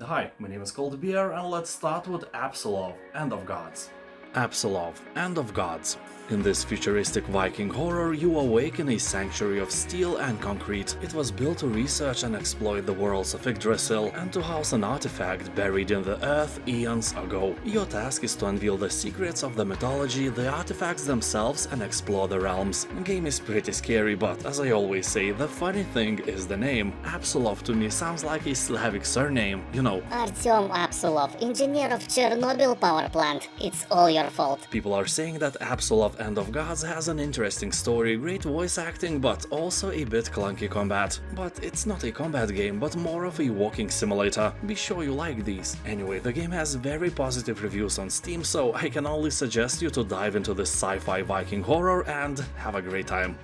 Hi, my name is Cold Beer, and let's start with Apsulov, End of Gods. Apsulov, End of Gods. In this futuristic Viking horror, you awaken a sanctuary of steel and concrete. It was built to research and exploit the worlds of Yggdrasil and to house an artifact buried in the earth eons ago. Your task is to unveil the secrets of the mythology, the artifacts themselves, and explore the realms. The game is pretty scary, but as I always say, the funny thing is the name. Apsulov to me sounds like a Slavic surname, you know. Artyom Apsulov, engineer of Chernobyl power plant. It's all your fault. People are saying that Apsulov End of Gods has an interesting story, great voice acting, but also a bit clunky combat. But it's not a combat game, but more of a walking simulator. Be sure you like these. Anyway, the game has very positive reviews on Steam, so I can only suggest you to dive into this sci-fi Viking horror and have a great time.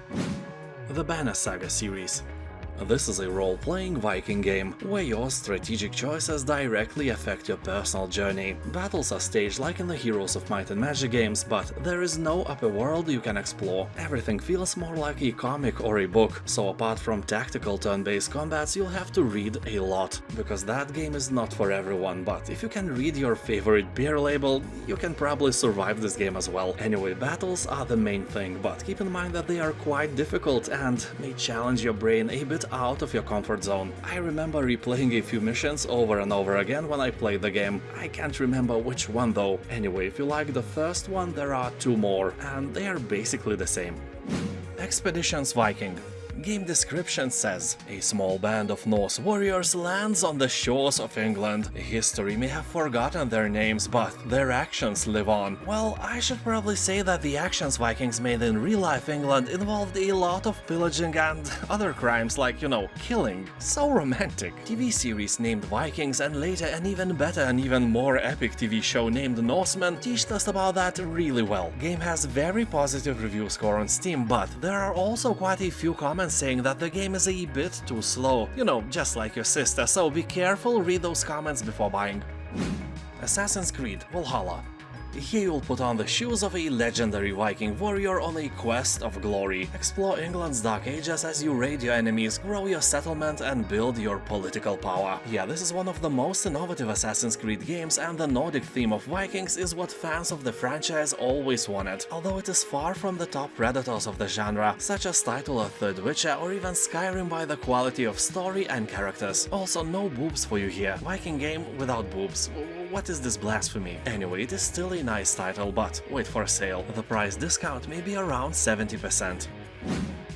The Banner Saga series. This is a role-playing Viking game, where your strategic choices directly affect your personal journey. Battles are staged like in the Heroes of Might and Magic games, but there is no upper world you can explore. Everything feels more like a comic or a book, so apart from tactical turn-based combats, you'll have to read a lot, because that game is not for everyone, but if you can read your favorite beer label, you can probably survive this game as well. Anyway, battles are the main thing, but keep in mind that they are quite difficult and may challenge your brain a bit out of your comfort zone. I remember replaying a few missions over and over again when I played the game. I can't remember which one though. Anyway, if you like the first one, there are two more, and they are basically the same. Expeditions Viking. Game description says, a small band of Norse warriors lands on the shores of England. History may have forgotten their names, but their actions live on. Well, I should probably say that the actions Vikings made in real-life England involved a lot of pillaging and other crimes like, you know, killing. So romantic. TV series named Vikings and later an even better and even more epic TV show named Norsemen teached us about that really well. Game has very positive review score on Steam, but there are also quite a few comments saying that the game is a bit too slow. You know, just like your sister, so be careful, read those comments before buying. Assassin's Creed Valhalla. Here you'll put on the shoes of a legendary Viking warrior on a quest of glory. Explore England's dark ages as you raid your enemies, grow your settlement and build your political power. Yeah, this is one of the most innovative Assassin's Creed games, and the Nordic theme of Vikings is what fans of the franchise always wanted, although it is far from the top predators of the genre, such as Title or Third Witcher or even Skyrim by the quality of story and characters. Also, no boobs for you here. Viking game without boobs. What is this blasphemy? Anyway, it is still a nice title, but wait for a sale. The price discount may be around 70%.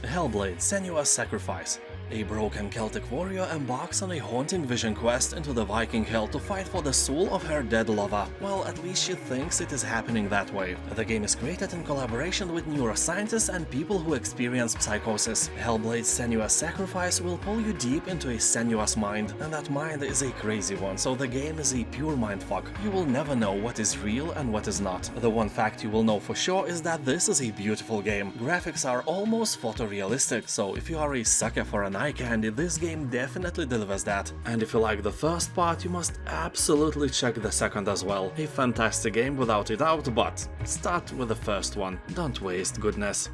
Hellblade: Senua's Sacrifice. A broken Celtic warrior embarks on a haunting vision quest into the Viking hell to fight for the soul of her dead lover. Well, at least she thinks it is happening that way. The game is created in collaboration with neuroscientists and people who experience psychosis. Hellblade's Senua's Sacrifice will pull you deep into a Senua's mind, and that mind is a crazy one, so the game is a pure mindfuck. You will never know what is real and what is not. The one fact you will know for sure is that this is a beautiful game. Graphics are almost photorealistic, so if you are a sucker for an eye candy, this game definitely delivers that. And if you like the first part, you must absolutely check the second as well. A fantastic game without a doubt, but start with the first one. Don't waste goodness.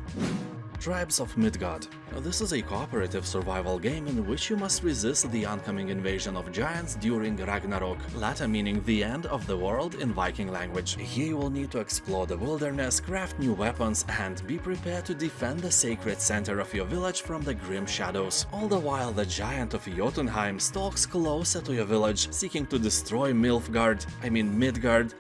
Tribes of Midgard. This is a cooperative survival game in which you must resist the oncoming invasion of giants during Ragnarök, latter meaning the end of the world in Viking language. Here you will need to explore the wilderness, craft new weapons, and be prepared to defend the sacred center of your village from the grim shadows. All the while the giant of Jotunheim stalks closer to your village, seeking to destroy Midgard,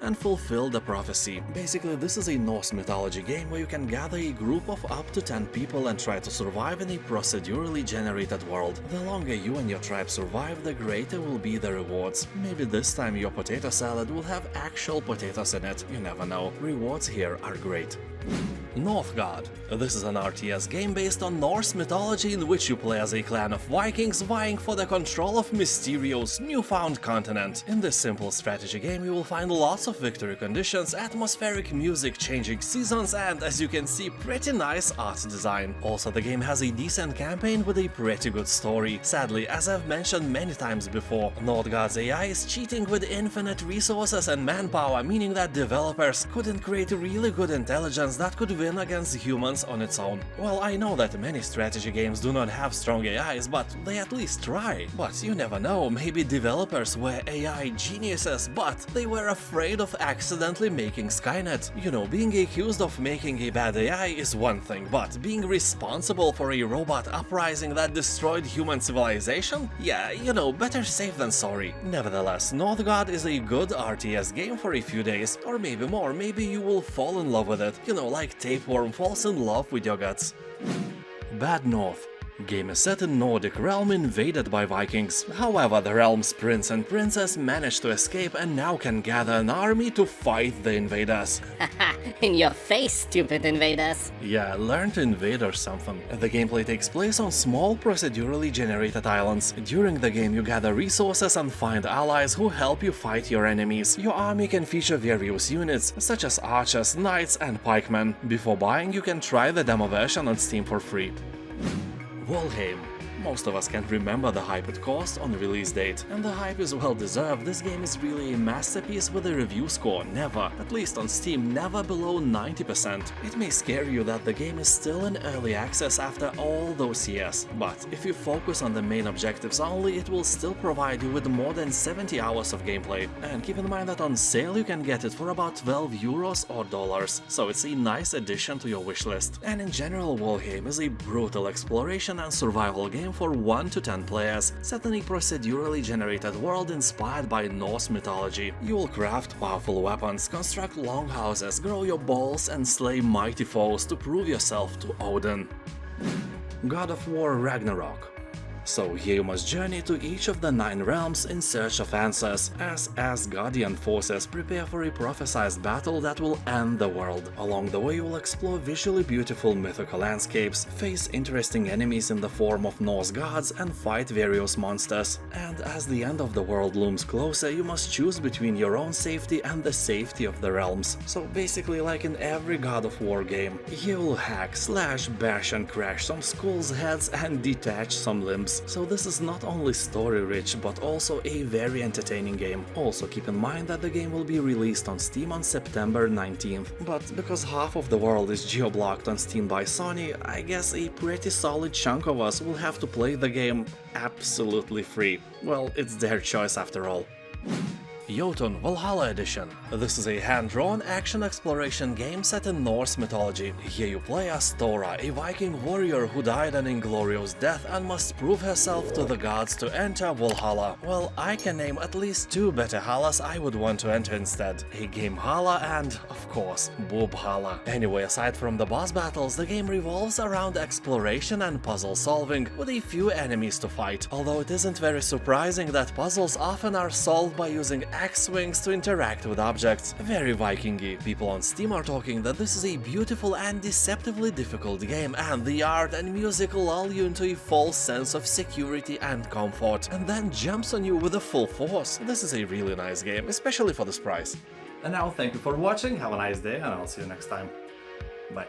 and fulfill the prophecy. Basically, this is a Norse mythology game where you can gather a group of up to 10 people and try to survive in a procedurally generated world. The longer you and your tribe survive, the greater will be the rewards. Maybe this time your potato salad will have actual potatoes in it, you never know. Rewards here are great. Northgard. This is an RTS game based on Norse mythology in which you play as a clan of Vikings vying for the control of Mysterio's newfound continent. In this simple strategy game you will find lots of victory conditions, atmospheric music, changing seasons, and as you can see, pretty nice art design. Also, the game has a decent campaign with a pretty good story. Sadly, as I've mentioned many times before, Northgard's AI is cheating with infinite resources and manpower, meaning that developers couldn't create really good intelligence that could win against humans on its own. Well, I know that many strategy games do not have strong AIs, but they at least try. But you never know, maybe developers were AI geniuses, but they were afraid of accidentally making Skynet. You know, being accused of making a bad AI is one thing, but being responsible for a robot uprising that destroyed human civilization? Yeah, you know, better safe than sorry. Nevertheless, Northgard is a good RTS game for a few days, or maybe more. Maybe you will fall in love with it, you know, like tapeworm falls in love with your guts. Bad North. Game is set in Nordic realm invaded by Vikings. However, the realm's prince and princess managed to escape and now can gather an army to fight the invaders. Haha, in your face, stupid invaders. Yeah, learn to invade or something. The gameplay takes place on small procedurally generated islands. During the game you gather resources and find allies who help you fight your enemies. Your army can feature various units, such as archers, knights and pikemen. Before buying, you can try the demo version on Steam for free. Valheim. Most of us can remember the hype it caused on release date, and the hype is well deserved. This game is really a masterpiece with a review score never, at least on Steam, never below 90%. It may scare you that the game is still in early access after all those years, but if you focus on the main objectives only, it will still provide you with more than 70 hours of gameplay. And keep in mind that on sale you can get it for about 12 euros or dollars, so it's a nice addition to your wishlist. And in general, Valheim is a brutal exploration and survival game for 1 to 10 players, set in a procedurally generated world inspired by Norse mythology. You will craft powerful weapons, construct longhouses, grow your balls and slay mighty foes to prove yourself to Odin. God of War Ragnarök. So here you must journey to each of the 9 realms in search of answers, as Asgardian forces prepare for a prophesized battle that will end the world. Along the way you will explore visually beautiful mythical landscapes, face interesting enemies in the form of Norse gods and fight various monsters. And as the end of the world looms closer, you must choose between your own safety and the safety of the realms. So basically, like in every God of War game, you'll hack, slash, bash and crash some skulls' heads and detach some limbs. So this is not only story-rich, but also a very entertaining game. Also keep in mind that the game will be released on Steam on September 19th, but because half of the world is geo-blocked on Steam by Sony, I guess a pretty solid chunk of us will have to play the game absolutely free. Well, it's their choice after all. Jotun Valhalla Edition. This is a hand-drawn action exploration game set in Norse mythology. Here you play as Thora, a Viking warrior who died an inglorious death and must prove herself to the gods to enter Valhalla. Well, I can name at least 2 better Hallas I would want to enter instead. A Game Halla and, of course, Boob Halla. Anyway, aside from the boss battles, the game revolves around exploration and puzzle solving, with a few enemies to fight. Although it isn't very surprising that puzzles often are solved by using X-wings to interact with objects. Very Viking-y. People on Steam are talking that this is a beautiful and deceptively difficult game, and the art and music lull you into a false sense of security and comfort, and then jumps on you with a full force. This is a really nice game, especially for this price. And now thank you for watching, have a nice day, and I'll see you next time. Bye.